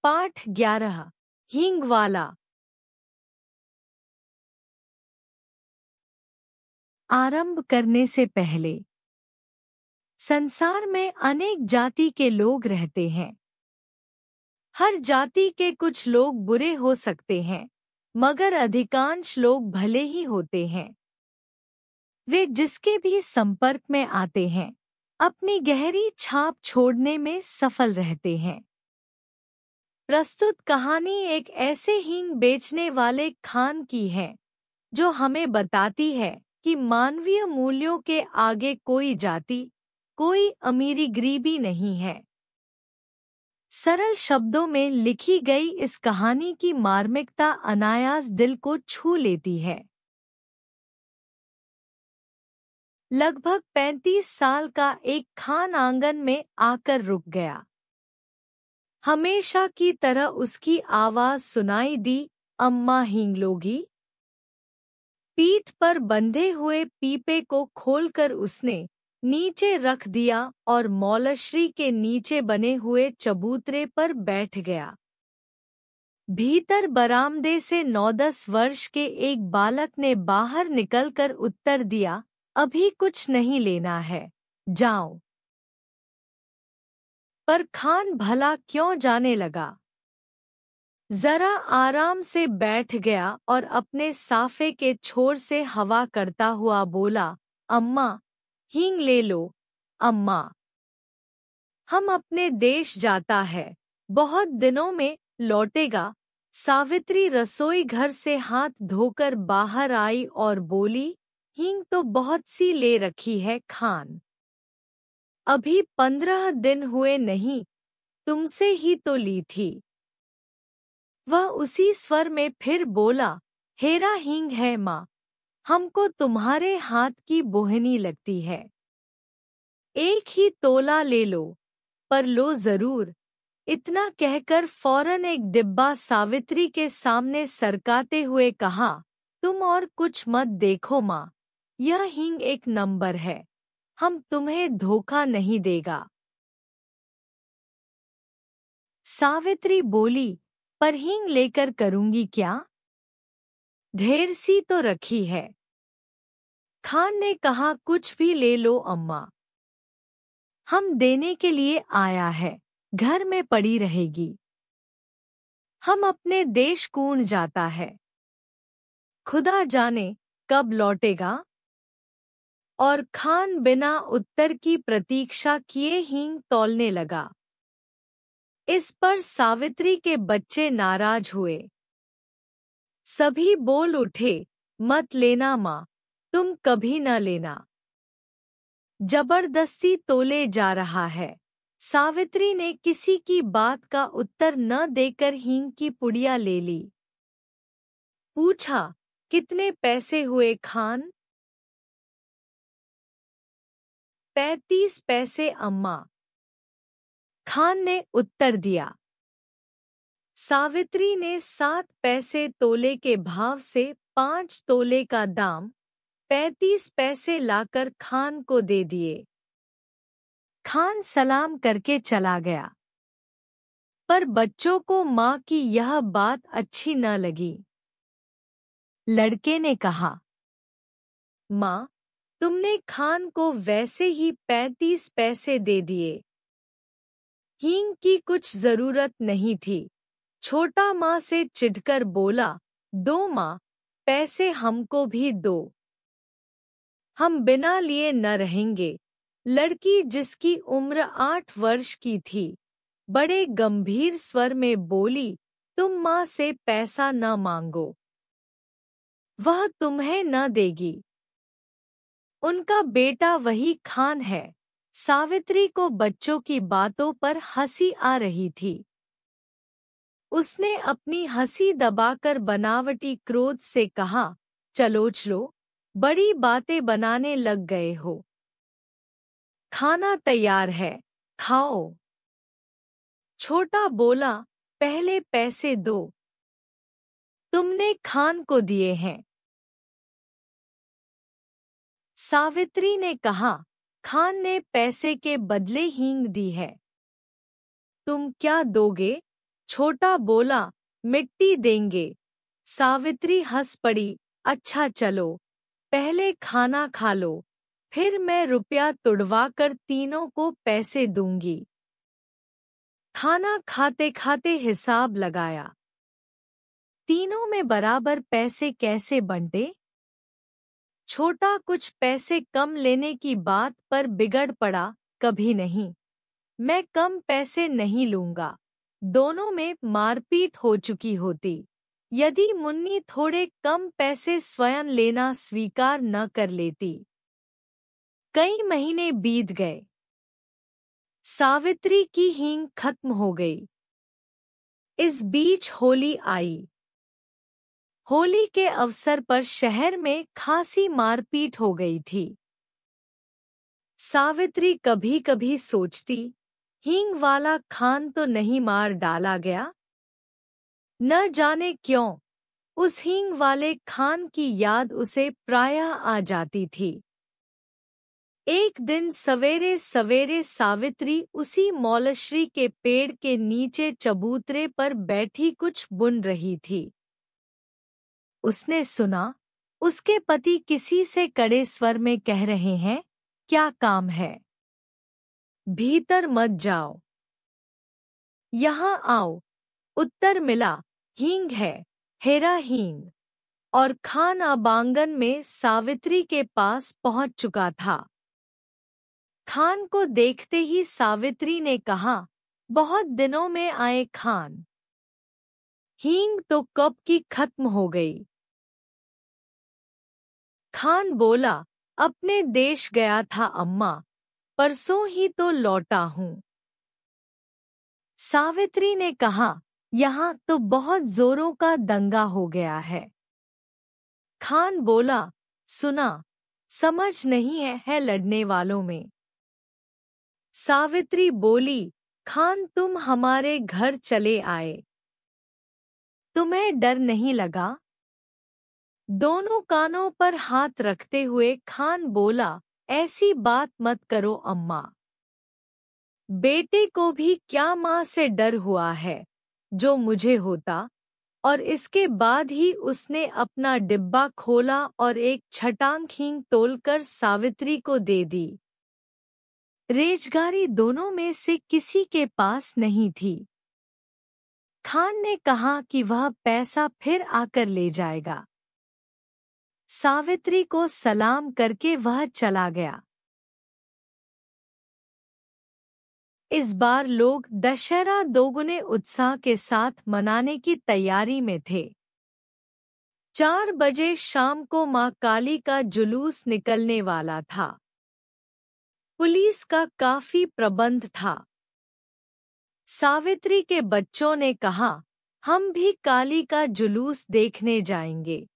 पाठ 11 हींग वाला। आरंभ करने से पहले संसार में अनेक जाति के लोग रहते हैं। हर जाति के कुछ लोग बुरे हो सकते हैं, मगर अधिकांश लोग भले ही होते हैं। वे जिसके भी संपर्क में आते हैं, अपनी गहरी छाप छोड़ने में सफल रहते हैं। प्रस्तुत कहानी एक ऐसे हींग बेचने वाले खान की है, जो हमें बताती है कि मानवीय मूल्यों के आगे कोई जाति, कोई अमीरी गरीबी नहीं है। सरल शब्दों में लिखी गई इस कहानी की मार्मिकता अनायास दिल को छू लेती है। लगभग 35 साल का एक खान आंगन में आकर रुक गया। हमेशा की तरह उसकी आवाज सुनाई दी, अम्मा हींग लोगी? पीठ पर बंधे हुए पीपे को खोलकर उसने नीचे रख दिया और मौलश्री के नीचे बने हुए चबूतरे पर बैठ गया। भीतर बरामदे से 9-10 वर्ष के एक बालक ने बाहर निकलकर उत्तर दिया, अभी कुछ नहीं लेना है, जाओ। पर खान भला क्यों जाने लगा। जरा आराम से बैठ गया और अपने साफे के छोर से हवा करता हुआ बोला, अम्मा हींग ले लो, अम्मा। हम अपने देश जाता है, बहुत दिनों में लौटेगा। सावित्री रसोई घर से हाथ धोकर बाहर आई और बोली, हींग तो बहुत सी ले रखी है खान। अभी 15 दिन हुए नहीं, तुमसे ही तो ली थी। वह उसी स्वर में फिर बोला, हेरा हींग है माँ, हमको तुम्हारे हाथ की बोहनी लगती है। एक ही तोला ले लो, पर लो जरूर। इतना कहकर फौरन एक डिब्बा सावित्री के सामने सरकाते हुए कहा, तुम और कुछ मत देखो माँ, यह हींग एक नंबर है, हम तुम्हें धोखा नहीं देगा। सावित्री बोली, पर हींग लेकर करूंगी क्या? ढेर सी तो रखी है। खान ने कहा, कुछ भी ले लो अम्मा, हम देने के लिए आया है, घर में पड़ी रहेगी। हम अपने देश कौन जाता है, खुदा जाने कब लौटेगा। और खान बिना उत्तर की प्रतीक्षा किए हींग तौलने लगा। इस पर सावित्री के बच्चे नाराज हुए। सभी बोल उठे, मत लेना माँ, तुम कभी न लेना। जबरदस्ती तोले जा रहा है। सावित्री ने किसी की बात का उत्तर न देकर हींग की पुड़िया ले ली। पूछा, कितने पैसे हुए खान? 35 पैसे अम्मा, खान ने उत्तर दिया। सावित्री ने 7 पैसे तोले के भाव से 5 तोले का दाम 35 पैसे लाकर खान को दे दिए। खान सलाम करके चला गया। पर बच्चों को माँ की यह बात अच्छी न लगी। लड़के ने कहा, माँ, तुमने खान को वैसे ही 35 पैसे दे दिए। हींग की कुछ जरूरत नहीं थी। छोटा माँ से चिढ़कर बोला, दो माँ, पैसे हमको भी दो, हम बिना लिए न रहेंगे। लड़की, जिसकी उम्र 8 वर्ष की थी, बड़े गंभीर स्वर में बोली, तुम माँ से पैसा न मांगो, वह तुम्हें न देगी। उनका बेटा वही खान है। सावित्री को बच्चों की बातों पर हंसी आ रही थी। उसने अपनी हंसी दबाकर बनावटी क्रोध से कहा, चलो, बड़ी बातें बनाने लग गए हो। खाना तैयार है, खाओ। छोटा बोला, पहले पैसे दो, तुमने खान को दिए हैं। सावित्री ने कहा, खान ने पैसे के बदले हींग दी है, तुम क्या दोगे? छोटा बोला, मिट्टी देंगे। सावित्री हंस पड़ी, अच्छा चलो, पहले खाना खा लो, फिर मैं रुपया तुड़वा कर तीनों को पैसे दूंगी। खाना खाते खाते हिसाब लगाया। तीनों में बराबर पैसे कैसे बंटे? छोटा कुछ पैसे कम लेने की बात पर बिगड़ पड़ा, कभी नहीं, मैं कम पैसे नहीं लूंगा। दोनों में मारपीट हो चुकी होती यदि मुन्नी थोड़े कम पैसे स्वयं लेना स्वीकार न कर लेती। कई महीने बीत गए। सावित्री की हींग खत्म हो गई। इस बीच होली आई। होली के अवसर पर शहर में खासी मारपीट हो गई थी। सावित्री कभी कभी सोचती, हींग वाला खान तो नहीं मार डाला गया? न जाने क्यों उस हींग वाले खान की याद उसे प्रायः आ जाती थी। एक दिन सवेरे सवेरे सावित्री उसी मौलश्री के पेड़ के नीचे चबूतरे पर बैठी कुछ बुन रही थी। उसने सुना, उसके पति किसी से कड़े स्वर में कह रहे हैं, क्या काम है? भीतर मत जाओ, यहाँ आओ। उत्तर मिला, हींग है, हेरा हींग। और खान अब आंगन में सावित्री के पास पहुंच चुका था। खान को देखते ही सावित्री ने कहा, बहुत दिनों में आए खान। हींग तो कब की खत्म हो गई। खान बोला, अपने देश गया था अम्मा, परसों ही तो लौटा हूँ। सावित्री ने कहा, यहाँ तो बहुत जोरों का दंगा हो गया है। खान बोला, सुना, समझ नहीं है लड़ने वालों में। सावित्री बोली, खान तुम हमारे घर चले आए, तुम्हें डर नहीं लगा? दोनों कानों पर हाथ रखते हुए खान बोला, ऐसी बात मत करो अम्मा। बेटे को भी क्या माँ से डर हुआ है जो मुझे होता। और इसके बाद ही उसने अपना डिब्बा खोला और एक छटांग हींग तोलकर सावित्री को दे दी। रेजगारी दोनों में से किसी के पास नहीं थी। खान ने कहा कि वह पैसा फिर आकर ले जाएगा। सावित्री को सलाम करके वह चला गया। इस बार लोग दशहरा दोगुने उत्साह के साथ मनाने की तैयारी में थे। 4 बजे शाम को मां काली का जुलूस निकलने वाला था। पुलिस का काफी प्रबंध था। सावित्री के बच्चों ने कहा, हम भी काली का जुलूस देखने जाएंगे।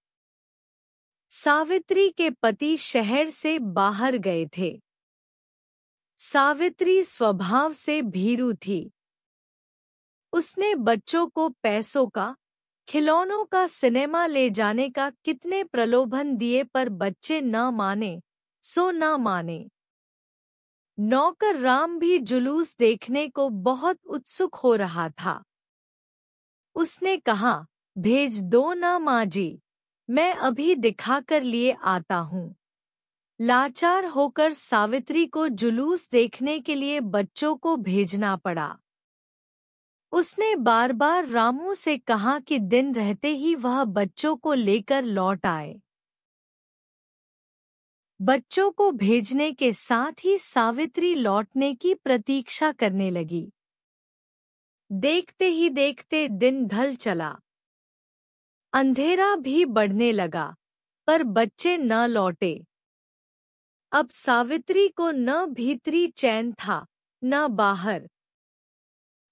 सावित्री के पति शहर से बाहर गए थे। सावित्री स्वभाव से भीरू थी। उसने बच्चों को पैसों का, खिलौनों का सिनेमा ले जाने का कितने प्रलोभन दिए पर बच्चे न माने सो न माने। नौकर राम भी जुलूस देखने को बहुत उत्सुक हो रहा था। उसने कहा, भेज दो ना माँ जी, मैं अभी दिखाकर लिए आता हूँ। लाचार होकर सावित्री को जुलूस देखने के लिए बच्चों को भेजना पड़ा। उसने बार बार रामू से कहा कि दिन रहते ही वह बच्चों को लेकर लौट आए। बच्चों को भेजने के साथ ही सावित्री लौटने की प्रतीक्षा करने लगी। देखते ही देखते दिन ढल चला। अंधेरा भी बढ़ने लगा, पर बच्चे न लौटे। अब सावित्री को न भीतरी चैन था, न बाहर।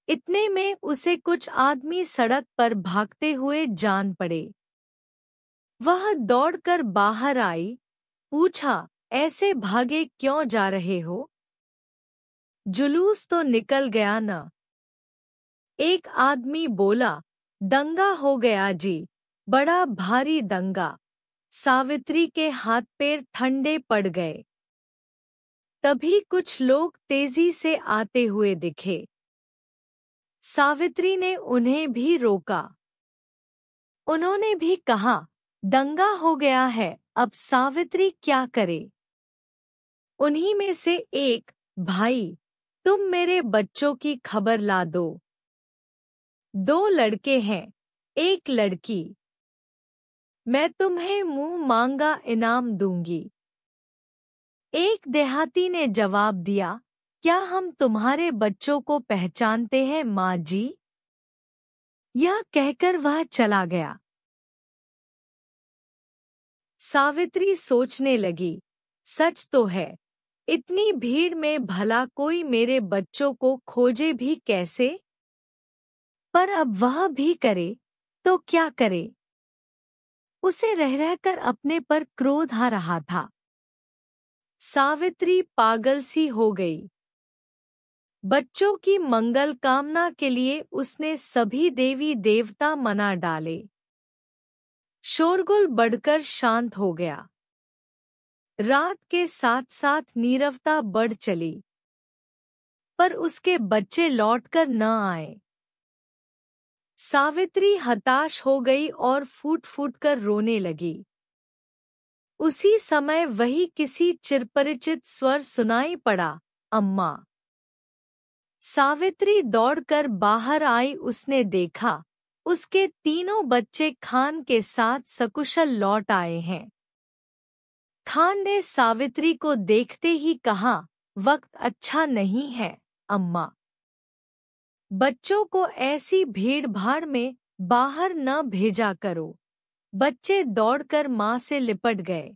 इतने में उसे कुछ आदमी सड़क पर भागते हुए जान पड़े। वह दौड़कर बाहर आई, पूछा, ऐसे भागे क्यों जा रहे हो? जुलूस तो निकल गया न? एक आदमी बोला, दंगा हो गया जी, बड़ा भारी दंगा। सावित्री के हाथ पैर ठंडे पड़ गए। तभी कुछ लोग तेजी से आते हुए दिखे। सावित्री ने उन्हें भी रोका। उन्होंने भी कहा, दंगा हो गया है, अब सावित्री क्या करे। उन्हीं में से एक, भाई तुम मेरे बच्चों की खबर ला दो। 2 लड़के हैं, 1 लड़की। मैं तुम्हें मुंह मांगा इनाम दूंगी। एक देहाती ने जवाब दिया, क्या हम तुम्हारे बच्चों को पहचानते हैं माँ जी? यह कहकर वह चला गया। सावित्री सोचने लगी, सच तो है, इतनी भीड़ में भला कोई मेरे बच्चों को खोजे भी कैसे? पर अब वह भी करे तो क्या करे? उसे रह रहकर अपने पर क्रोध आ रहा था। सावित्री पागल सी हो गई। बच्चों की मंगल कामना के लिए उसने सभी देवी देवता मना डाले। शोरगुल बढ़कर शांत हो गया। रात के साथ साथ नीरवता बढ़ चली। पर उसके बच्चे लौटकर न आए। सावित्री हताश हो गई और फूट फूट कर रोने लगी। उसी समय वही किसी चिरपरिचित स्वर सुनाई पड़ा, अम्मा। सावित्री दौड़कर बाहर आई। उसने देखा, उसके तीनों बच्चे खान के साथ सकुशल लौट आए हैं। खान ने सावित्री को देखते ही कहा, वक्त अच्छा नहीं है, अम्मा। बच्चों को ऐसी भीड़-भाड़ में बाहर न भेजा करो। बच्चे दौड़कर माँ से लिपट गए।